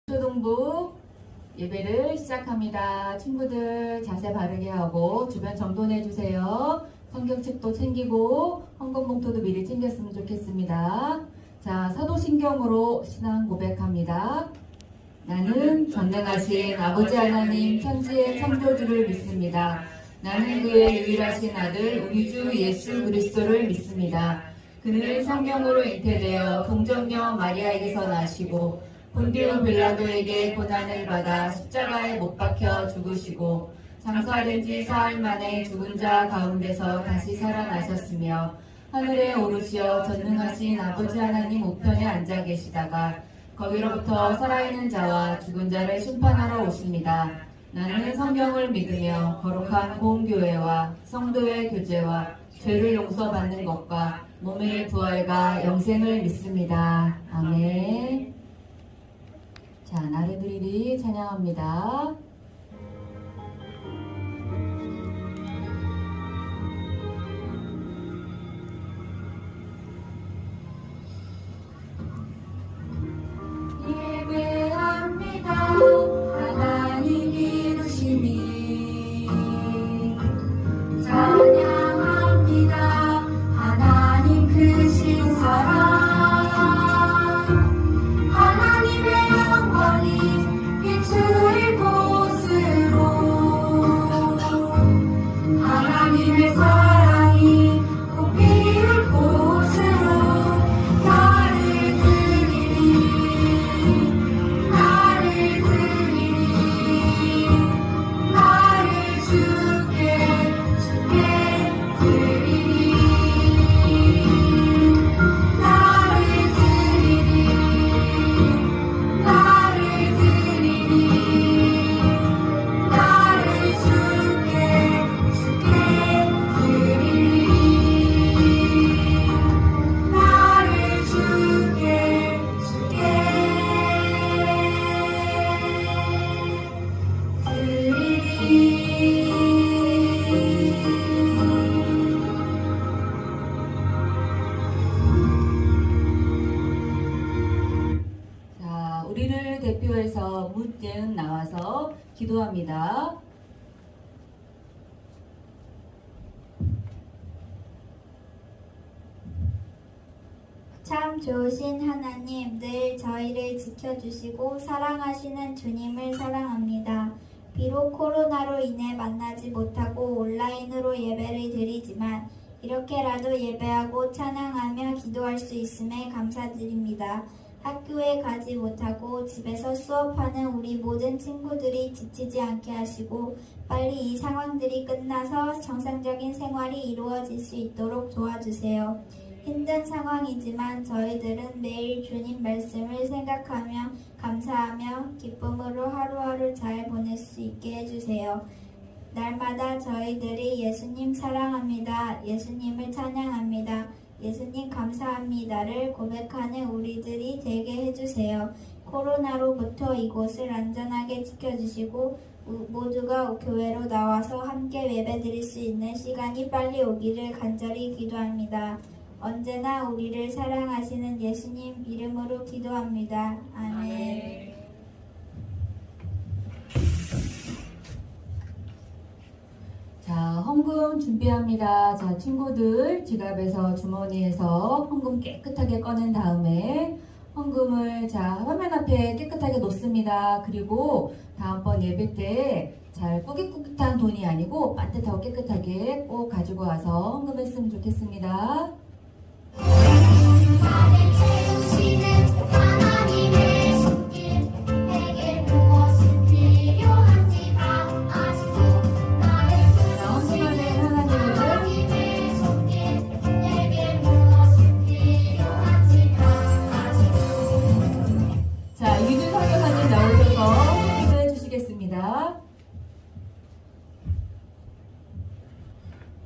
초등부 예배를 시작합니다. 친구들 자세 바르게 하고 주변 정돈해 주세요. 성경책도 챙기고 헌금봉투도 미리 챙겼으면 좋겠습니다. 자, 사도신경으로 신앙 고백합니다. 나는 전능하신 아버지 하나님 천지의 창조주를 믿습니다. 나는 그의 유일하신 아들 우리 주 예수 그리스도를 믿습니다. 그는 성령으로 잉태되어 동정녀 마리아에게서 나시고 본디오 빌라도에게 고난을 받아 십자가에 못 박혀 죽으시고 장사된 지 사흘 만에 죽은 자 가운데서 다시 살아나셨으며 하늘에 오르시어 전능하신 아버지 하나님 우편에 앉아 계시다가 거기로부터 살아있는 자와 죽은 자를 심판하러 오십니다. 나는 성경을 믿으며 거룩한 공교회와 성도의 교제와 죄를 용서받는 것과 몸의 부활과 영생을 믿습니다. 아멘. 자, 나래드리리 찬양합니다. 예배합니다. 하나님 이루시니 찬양합니다. 하나님 크신 사랑 하나님의 영광이 비추일 곳으로 하나님의 사랑이 꽃피울 곳으로 나를 드리니 나를 주께 드리니 나를 자, 우리를 대표해서 묻은 나와서 기도합니다. 참 좋으신 하나님, 늘 저희를 지켜주시고 사랑하시는 주님을 사랑합니다. 비록 코로나로 인해 만나지 못하고 온라인으로 예배를 드리지만 이렇게라도 예배하고 찬양하며 기도할 수 있음에 감사드립니다. 학교에 가지 못하고 집에서 수업하는 우리 모든 친구들이 지치지 않게 하시고 빨리 이 상황들이 끝나서 정상적인 생활이 이루어질 수 있도록 도와주세요. 힘든 상황이지만 저희들은 매일 주님 말씀을 생각하며 감사하며 기쁨으로 하루하루 잘 보낼 수 있게 해주세요. 날마다 저희들이 예수님 사랑합니다. 예수님을 찬양합니다. 예수님 감사합니다를 고백하는 우리들이 되게 해주세요. 코로나로부터 이곳을 안전하게 지켜주시고 모두가 교회로 나와서 함께 예배드릴 수 있는 시간이 빨리 오기를 간절히 기도합니다. 언제나 우리를 사랑하시는 예수님 이름으로 기도합니다. 아멘. 자, 헌금 준비합니다. 자, 친구들 지갑에서 주머니에서 헌금 깨끗하게 꺼낸 다음에 헌금을 자 화면 앞에 깨끗하게 놓습니다. 그리고 다음번 예배 때 잘 꾸깃꾸깃한 돈이 아니고 반듯하고 깨끗하게 꼭 가지고 와서 헌금했으면 좋겠습니다. 나를 채우시는 하나님의 손길 내게 무엇이 필요한지 다 아시고 나를 부르시는 하나님의 손길 내게 무엇이 필요한지 다 아시고 자, 이준 선교사님 나오셔서 기도해 주시겠습니다.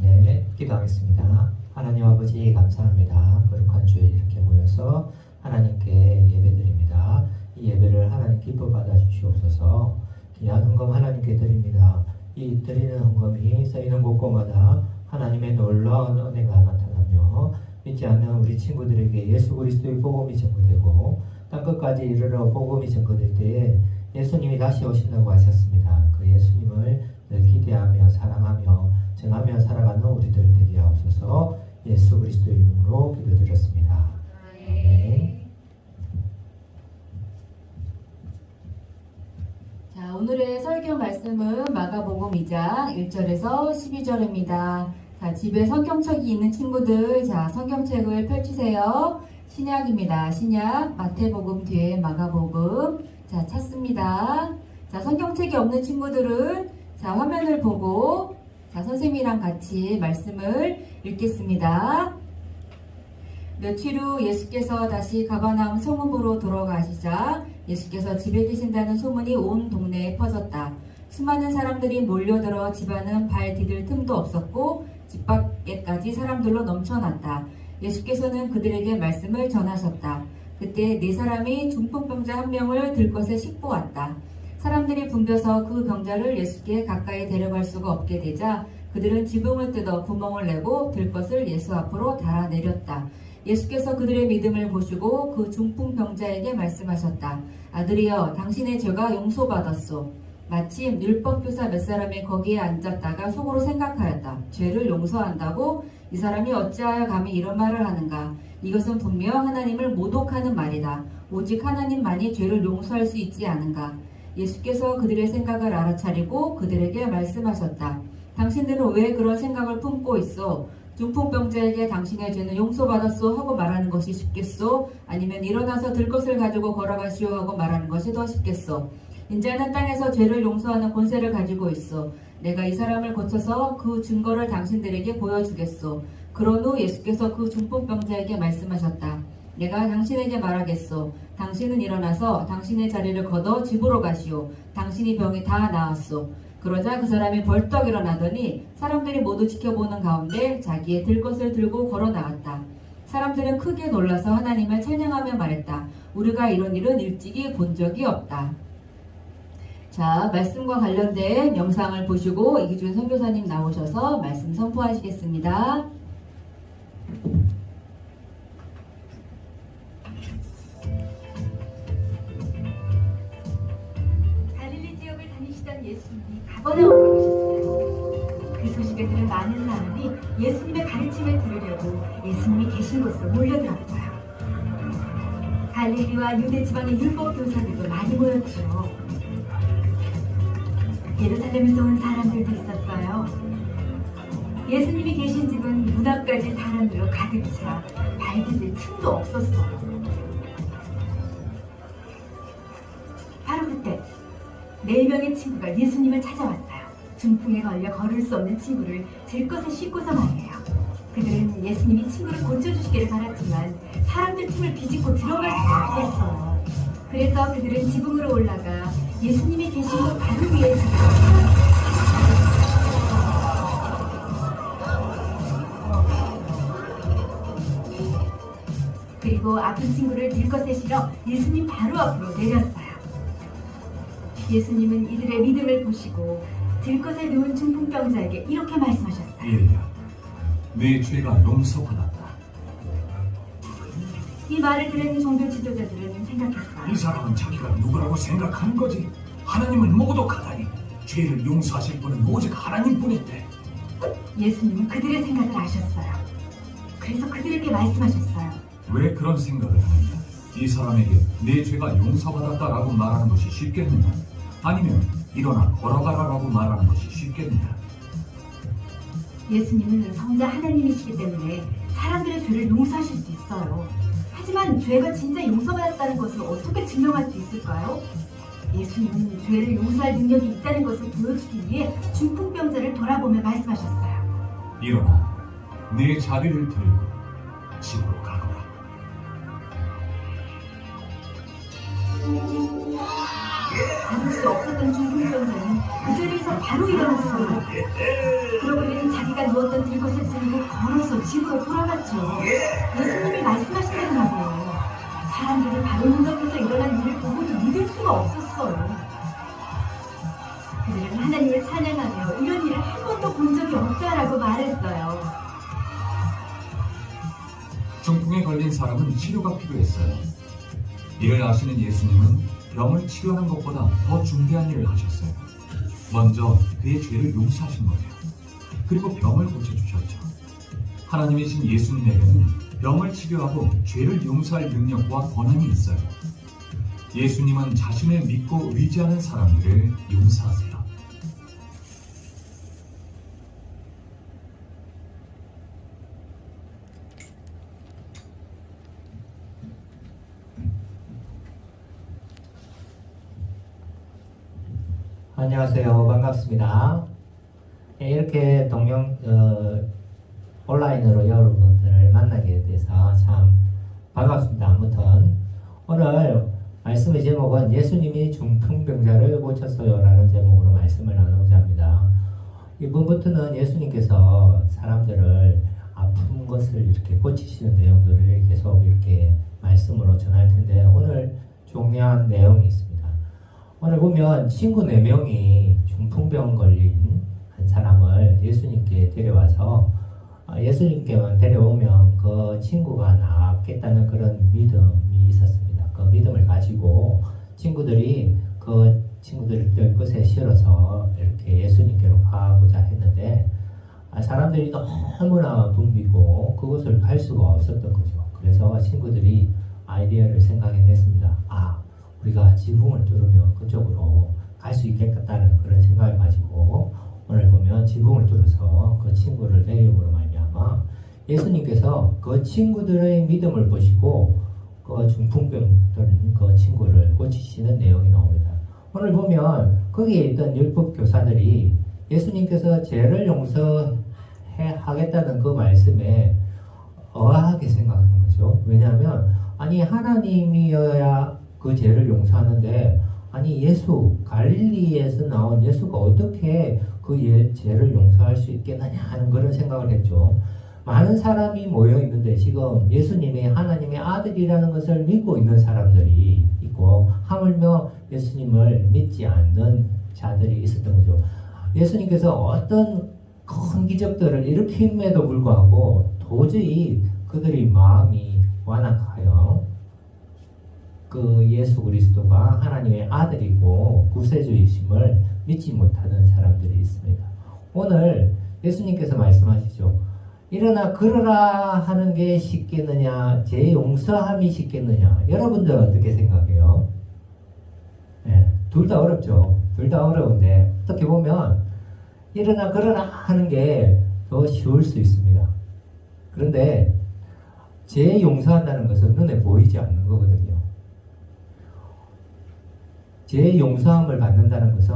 네, 기도하겠습니다. 하나님 아버지 감사합니다. 거룩한 주일 이렇게 모여서 하나님께 예배드립니다. 이 예배를 하나님 기뻐 받아 주시옵소서. 귀한 헌금 하나님께 드립니다. 이 드리는 헌금이 쓰이는 곳곳마다 하나님의 놀라운 은혜가 나타나며 믿지 않는 우리 친구들에게 예수 그리스도의 복음이 전부되고 땅끝까지 이르러 복음이 전거될 때에 예수님이 다시 오신다고 하셨습니다. 그 예수님을 늘 기대하며 사랑하며 전하며 살아가는 우리들 되게 하옵소서. 예수 그리스도의 이름으로 기도드렸습니다. 아멘. 자, 오늘의 설교 말씀은 마가복음 2장 1절에서 12절입니다. 자, 집에 성경책이 있는 친구들, 자, 성경책을 펼치세요. 신약입니다. 신약, 마태복음 뒤에 마가복음. 자, 찾습니다. 자, 성경책이 없는 친구들은 자, 화면을 보고 자, 선생님이랑 같이 말씀을 읽겠습니다. 며칠 후 예수께서 다시 가버나움 성읍으로 돌아가시자 예수께서 집에 계신다는 소문이 온 동네에 퍼졌다. 수많은 사람들이 몰려들어 집 안은 발 디딜 틈도 없었고 집 밖에까지 사람들로 넘쳐났다. 예수께서는 그들에게 말씀을 전하셨다. 그때 네 사람이 중풍병자 한 명을 들것에 싣고 왔다. 사람들이 붐벼서 그 병자를 예수께 가까이 데려갈 수가 없게 되자 그들은 지붕을 뜯어 구멍을 내고 들것을 예수 앞으로 달아내렸다. 예수께서 그들의 믿음을 보시고 그 중풍병자에게 말씀하셨다. 아들이여, 당신의 죄가 용서받았소. 마침 율법교사 몇 사람이 거기에 앉았다가 속으로 생각하였다. 죄를 용서한다고? 이 사람이 어찌하여 감히 이런 말을 하는가? 이것은 분명 하나님을 모독하는 말이다. 오직 하나님만이 죄를 용서할 수 있지 않은가? 예수께서 그들의 생각을 알아차리고 그들에게 말씀하셨다. 당신들은 왜 그런 생각을 품고 있어? 중풍병자에게 당신의 죄는 용서받았소 하고 말하는 것이 쉽겠소? 아니면 일어나서 들것을 가지고 걸어가시오 하고 말하는 것이 더 쉽겠소? 인자는 땅에서 죄를 용서하는 권세를 가지고 있어. 내가 이 사람을 고쳐서 그 증거를 당신들에게 보여주겠소. 그런 후 예수께서 그 중풍병자에게 말씀하셨다. 내가 당신에게 말하겠소. 당신은 일어나서 당신의 자리를 걷어 집으로 가시오. 당신이 병이 다 나았소. 그러자 그 사람이 벌떡 일어나더니 사람들이 모두 지켜보는 가운데 자기의 들것을 들고 걸어 나갔다. 사람들은 크게 놀라서 하나님을 찬양하며 말했다. 우리가 이런 일은 일찍이 본 적이 없다. 자, 말씀과 관련된 영상을 보시고 이기준 선교사님 나오셔서 말씀 선포하시겠습니다. 갈릴리 지역을 다니시던 예수님이 가버나움에 계셨어요. 그 소식을 들은 많은 사람이 예수님의 가르침을 들으려고 예수님이 계신 곳으로 몰려들었어요. 갈릴리와 유대 지방의 율법 교사들도 많이 모였죠. 예루살렘에서 온 사람들도 있었어요. 예수님이 계신 집은 문 앞까지 사람들로 가득 차 발디딜 틈도 없었어요. 바로 그때 4명의 친구가 예수님을 찾아왔어요. 중풍에 걸려 걸을 수 없는 친구를 들것에 싣고서 말이에요. 그들은 예수님이 친구를 고쳐주시기를 바랐지만 사람들 틈을 비집고 들어갈 수가 없었어요. 그래서 그들은 지붕으로 올라가 예수님이 계신 곳 바로 위에 그리고 아픈 친구를 들것에 실어 예수님 바로 앞으로 내렸어요. 예수님은 이들의 믿음을 보시고 들것에 누운 중풍병자에게 이렇게 말씀하셨어요. 얘야, 네 죄가 용서받았다. 이 말을 들은 종교 지도자들은 생각했어요. 이 사람은 자기가 누구라고 생각하는 거지? 하나님을 모독하다니. 죄를 용서하실 분은 오직 하나님뿐인데. 예수님은 그들의 생각을 아셨어요. 그래서 그들에게 말씀하셨어요. 왜 그런 생각을 하느냐? 이 사람에게 내 죄가 용서받았다라고 말하는 것이 쉽겠느냐? 아니면 일어나 걸어가라라고 말하는 것이 쉽겠느냐? 예수님은 성자 하나님이시기 때문에 사람들의 죄를 용서하실 수 있어요. 하지만 죄가 진짜 용서받았다는 것을 어떻게 증명할 수 있을까요? 예수님은 죄를 용서할 능력이 있다는 것을 보여주기 위해 중풍병자를 돌아보며 말씀하셨어요. 일어나 내 자리를 들고 집으로 가거라. 걸을 수 없었던 중풍병자는 그 자리에서 바로 일어났어요. 그러고 그는 자기가 누웠던 들것을 들고 걸어서 집으로 돌아갔죠. 예수님이 말씀하신다는 말이에요. 사람들이 바로 눈앞에서 일어난 일을 보고도 믿을 수가 없었어요. 그들은 하나님을 찬양하며 이런 일을 한 번도 본 적이 없다라고 말했어요. 중풍에 걸린 사람은 치료가 필요했어요. 이를 아시는 예수님은 병을 치료하는 것보다 더 중대한 일을 하셨어요. 먼저 그의 죄를 용서하신 거예요. 그리고 병을 고쳐주셨죠. 하나님이신 예수님에게는 병을 치료하고 죄를 용서할 능력과 권한이 있어요. 예수님은 자신을 믿고 의지하는 사람들을 용서하세요. 안녕하세요. 반갑습니다. 이렇게 온라인으로 여러분들을 만나게 돼서 참 반갑습니다. 아무튼 오늘 말씀의 제목은 예수님이 중풍병자를 고쳤어요 라는 제목으로 말씀을 나누고자 합니다. 이번부터는 예수님께서 사람들을 아픈 것을 이렇게 고치시는 내용들을 계속 이렇게 말씀으로 전할 텐데 오늘 중요한 내용이 있습니다. 오늘 보면 친구 4명이 중풍병 걸린 한 사람을 예수님께 데려와서 예수님께만 데려오면 그 친구가 낫겠다는 그런 믿음이 있었습니다. 그 믿음을 가지고 친구들이 그 친구들을 끝에 실어서 이렇게 예수님께로 가고자 했는데 사람들이 너무나 붐비고 그곳을 갈 수가 없었던 거죠. 그래서 친구들이 아이디어를 생각해냈습니다. 우리가 지붕을 뚫으면 그쪽으로 갈 수 있겠다는 그런 생각을 가지고 오늘 보면 지붕을 뚫어서 그 친구를 내림으로 말미암아 예수님께서 그 친구들의 믿음을 보시고 그 중풍병 들은 그 친구를 고치시는 내용이 나옵니다. 오늘 보면 거기에 있던 율법 교사들이 예수님께서 죄를 용서하겠다는 그 말씀에 어하게 생각하는 거죠. 왜냐하면 하나님이어야 그 죄를 용서하는데 갈릴리에서 나온 예수가 어떻게 그 죄를 용서할 수 있겠느냐 하는 그런 생각을 했죠. 많은 사람이 모여 있는데 지금 예수님이 하나님의 아들이라는 것을 믿고 있는 사람들이 있고 하물며 예수님을 믿지 않는 자들이 있었던 거죠. 예수님께서 어떤 큰 기적들을 일으킴에도 불구하고 도저히 그들의 마음이 완악하여 그 예수 그리스도가 하나님의 아들이고 구세주이심을 믿지 못하는 사람들이 있습니다. 오늘 예수님께서 말씀하시죠. 일어나 걸어라 하는 게 쉽겠느냐, 죄 용서함이 쉽겠느냐. 여러분들은 어떻게 생각해요? 둘 다 어렵죠. 둘 다 어려운데 어떻게 보면 일어나 걸어라 하는 게 더 쉬울 수 있습니다. 그런데 죄 용서한다는 것은 눈에 보이지 않는 거거든요. 죄 용서함을 받는다는 것은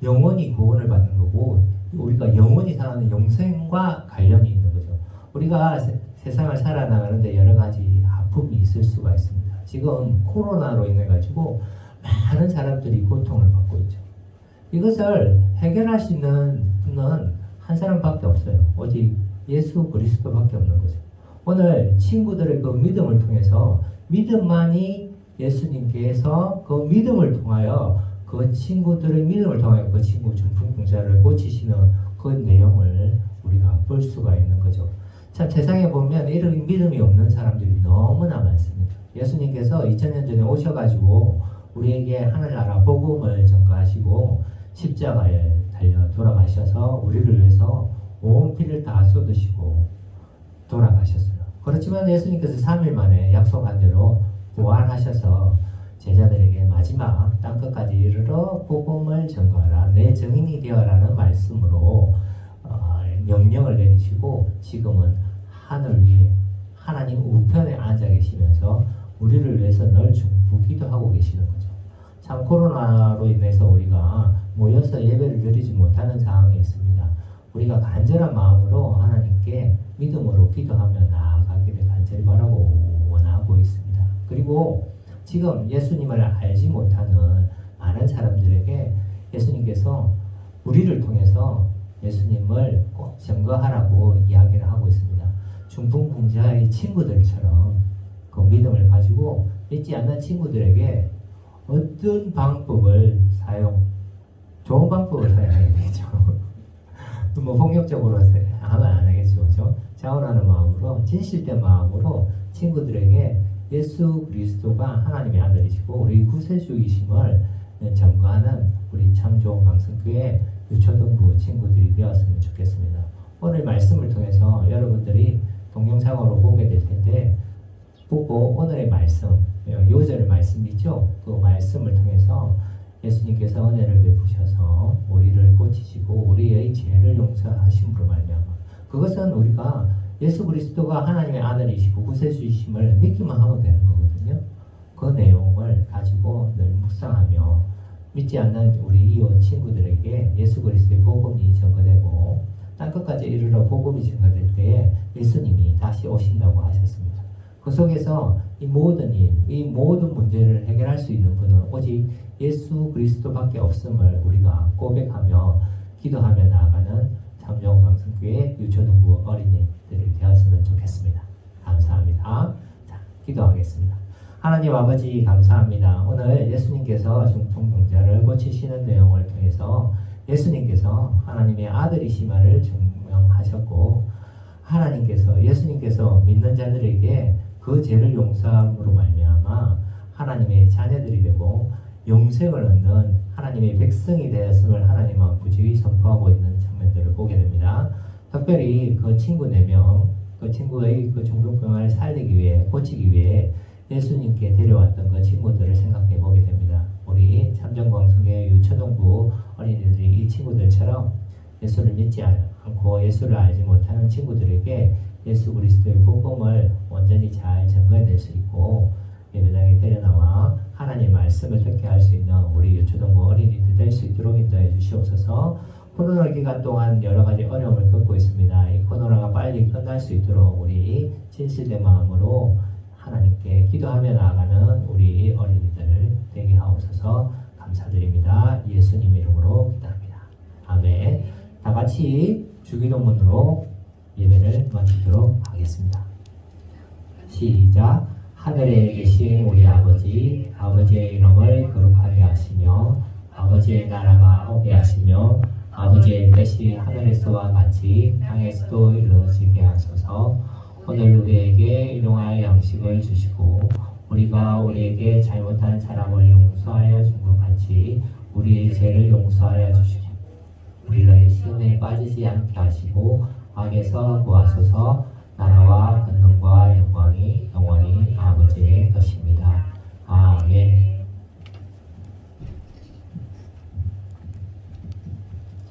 영원히 구원을 받는 거고 우리가 영원히 사는 영생과 관련이 있는 거죠. 우리가 세상을 살아나가는데 여러 가지 아픔이 있을 수가 있습니다. 지금 코로나로 인해 가지고 많은 사람들이 고통을 받고 있죠. 이것을 해결할 수 있는 분은 한 사람밖에 없어요. 오직 예수 그리스도밖에 없는 거죠. 오늘 친구들의 그 믿음을 통해서 믿음만이 예수님께서 그 믿음을 통하여 그 친구들의 믿음을 통하여 그 친구 중풍병자를 고치시는 그 내용을 우리가 볼 수가 있는 거죠. 참 세상에 보면 이런 믿음이 없는 사람들이 너무나 많습니다. 예수님께서 2000년 전에 오셔가지고 우리에게 하늘나라 복음을 전가하시고 십자가에 달려 돌아가셔서 우리를 위해서 온 피를 다 쏟으시고 돌아가셨어요. 그렇지만 예수님께서 3일 만에 약속한 대로 부활하셔서 제자들에게 마지막 땅끝까지 이르러 복음을 전가하라, 내 증인이 되어라는 말씀으로 명령을 내리시고 지금은 하늘 위에 하나님 우편에 앉아 계시면서 우리를 위해서 늘 중보기도 하고 계시는 거죠. 참 코로나로 인해서 우리가 모여서 예배를 드리지 못하는 상황이 있습니다. 우리가 간절한 마음으로 하나님께 믿음으로 기도하며 나아가기를 간절히 바라고 원하고 있습니다. 그리고 지금 예수님을 알지 못하는 많은 사람들에게 예수님께서 우리를 통해서 예수님을 꼭 증거하라고 이야기를 하고 있습니다. 중풍병자의 친구들처럼 그 믿음을 가지고 믿지 않는 친구들에게 어떤 방법을 좋은 방법을 사용해야겠죠. 뭐 폭력적으로 하면 안 하겠죠. 그렇죠? 자원하는 마음으로 진실된 마음으로 친구들에게 예수 그리스도가 하나님의 아들이시고 우리 구세주이심을 점거하는 우리 참 좋은 강성교회 유초등부 친구들이 되었으면 좋겠습니다. 오늘 말씀을 통해서 여러분들이 동영상으로 보게 될 텐데 보고 오늘의 말씀, 요절의 말씀이죠. 그 말씀을 통해서 예수님께서 은혜를 베푸셔서 우리를 고치시고 우리의 죄를 용서하심으로 말미암아 그것은 우리가 예수 그리스도가 하나님의 아들이시고 구세주이심을 믿기만 하면 되는 거거든요. 그 내용을 가지고 늘 묵상하며 믿지 않는 우리 이웃 친구들에게 예수 그리스도의 복음이 전거되고 땅끝까지 이르러 복음이 전거될 때에 예수님이 다시 오신다고 하셨습니다. 그 속에서 이 모든 일, 이 모든 문제를 해결할 수 있는 분은 오직 예수 그리스도밖에 없음을 우리가 고백하며 기도하며 나아가는 참 좋은 강성교회 유초등부 어린이들이 되었으면 좋겠습니다. 감사합니다. 자, 기도하겠습니다. 하나님 아버지 감사합니다. 오늘 예수님께서 중풍병자를 고치시는 내용을 통해서 예수님께서 하나님의 아들이심을 증명하셨고 예수님께서 믿는 자들에게 그 죄를 용서함으로 말미암아 하나님의 자녀들이 되고 영생을 얻는 하나님의 백성이 되었음을 하나님은 무지히 선포하고 있는 장면들을 보게 됩니다. 특별히 그 친구 4명, 그 친구의 그 중풍병을 살리기 위해, 고치기 위해 예수님께 데려왔던 그 친구들을 생각해 보게 됩니다. 우리 참정광석의 유초등부 어린이들이 이 친구들처럼 예수를 믿지 않고 예수를 알지 못하는 친구들에게 예수 그리스도의 복음을 온전히 잘 전거해낼 수 있고 예배당에 데려나와 하나님의 말씀을 듣게 할 수 있는 우리 유초등부 어린이들 될 수 있도록 인도해 주시옵소서. 코로나 기간 동안 여러 가지 어려움을 겪고 있습니다. 이 코로나가 빨리 끝날 수 있도록 우리 진실된 마음으로 하나님께 기도하며 나아가는 우리 어린이들 되게 하옵소서. 감사드립니다. 예수님 이름으로 기도합니다. 아멘. 다 같이 주기도문으로 예배를 마치도록 하겠습니다. 시작. 하늘에 계신 우리 아버지, 아버지의 이름을 거룩하게 하시며 아버지의 나라가 오게 하시며 아버지의 뜻이 하늘에서와 같이 땅에서도 이루어지게 하소서. 오늘 우리에게 일용할 양식을 주시고 우리가 우리에게 잘못한 사람을 용서하여 준 것 같이 우리의 죄를 용서하여 주시고 우리를 시험에 빠지지 않게 하시고 악에서 구하소서. 나라와 권능과 영광이 영원히 아버지의 것입니다. 아멘.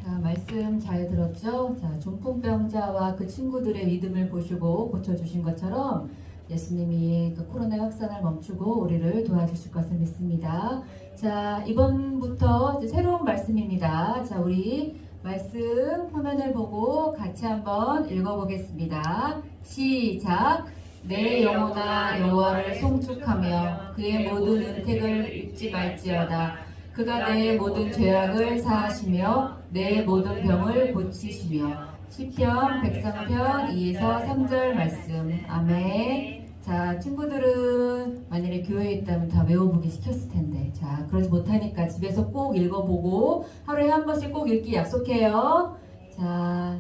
자, 말씀 잘 들었죠? 자, 중풍병자와 그 친구들의 믿음을 보시고 고쳐주신 것처럼 예수님이 그 코로나 확산을 멈추고 우리를 도와주실 것을 믿습니다. 자, 이번부터 이제 새로운 말씀입니다. 자, 우리 말씀 화면을 보고 같이 한번 읽어보겠습니다. 시작. 내 영혼아 여호와를 송축하며 그의 모든 은택을 잊지 말지어다. 그가 내 모든 죄악을 사하시며 내 모든 병을 고치시며. 시편 103편 2에서 3절 말씀. 아멘. 자, 친구들은 만일에 교회에 있다면 다 외워보기 시켰을 텐데, 자, 그러지 못하니까 집에서 꼭 읽어보고 하루에 한 번씩 꼭 읽기 약속해요. 자,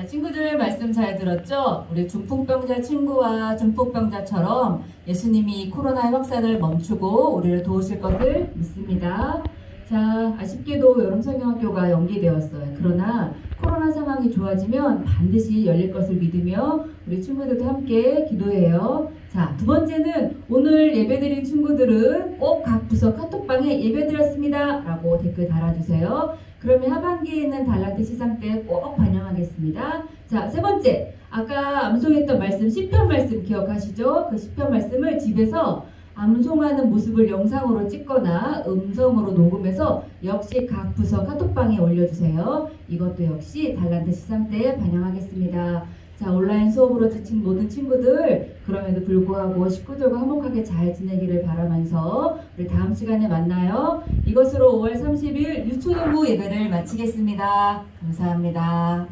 친구들 말씀 잘 들었죠? 우리 중풍병자 친구와 중풍병자처럼 예수님이 코로나의 확산을 멈추고 우리를 도우실 것을 믿습니다. 자, 아쉽게도 여름성경학교가 연기되었어요. 그러나 코로나 상황이 좋아지면 반드시 열릴 것을 믿으며 우리 친구들도 함께 기도해요. 자, 두 번째는 오늘 예배드린 친구들은 꼭 각 부서 카톡방에 예배드렸습니다 라고 댓글 달아주세요. 그러면 하반기에 있는 달란트 시상 때 꼭 반영하겠습니다. 자, 세 번째, 아까 암송했던 말씀, 시편 말씀 기억하시죠? 그 시편 말씀을 집에서 암송하는 모습을 영상으로 찍거나 음성으로 녹음해서 역시 각 부서 카톡방에 올려주세요. 이것도 역시 달란트 시상 때 반영하겠습니다. 자, 온라인 수업으로 지친 모든 친구들, 그럼에도 불구하고 식구들과 화목하게 잘 지내기를 바라면서 우리 다음 시간에 만나요. 이것으로 5월 30일 유초등부 예배를 마치겠습니다. 감사합니다.